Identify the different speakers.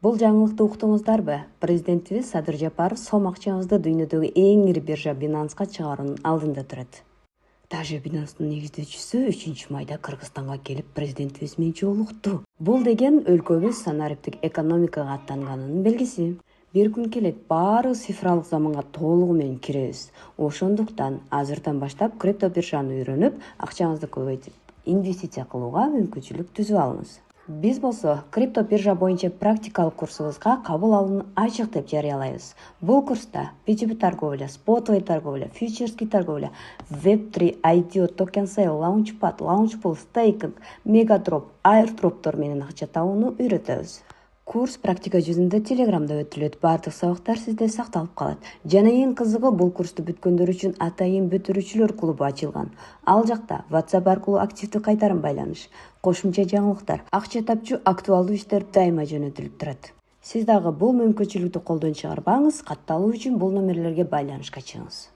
Speaker 1: Бул жаңылыкты уктуңуздарбы? Президентибиз Садыр Жапаров сом акчаңызды дүйнөдөгү эң ири биржа Binanceга чыгаруунун алдында турат. Даже Binance'нын негиздөөчүсү 3-майда Кыргызстанга келип президентибиз менен жолукту. Бул деген өлкөбүз санариптик экономикага аттанганынын белгиси. Бир күн келет баары цифралык заманга толугу менен киребиз. Ошондуктан азырдан баштап крипто биржаны үйрөнүп, акчаңызды көбөйтүп инвестиция кылууга мүмкүнчүлүк түзүп алыңыз. Биз болсо крипто биржа боюнча практикалык курсубузга кабыл алууну ачык деп жарыялайбыз. Бул курста B2B торговля, спотовый торговля, фьючерский торговля, Web3, IDO, токен сейл, лаунчпад, лаунчпул, стейкинг, мегадроп, airdroптор менен акча табууну үйрөтөбүз. Курс практика жүзүндө Телеграмда өтүлөт. Бардык сабактар сизде сакталып калат. Жана эң кызыгы, бул курсту бүткөндөр үчүн атайын бүтүрүүчүлөр клубу ачылган. Ал жакта WhatsApp аркылуу активдүү кайтарым байланыш, кошумча жаңылыктар, акча тапчу актуалдуу иштер дайыма жөнөтүлүп турат. Сиз дагы бул мүмкүнчүлүктү колдон чыгарбаңыз. Катталуу үчүн бул номерлерге байланышка чыгыңыз.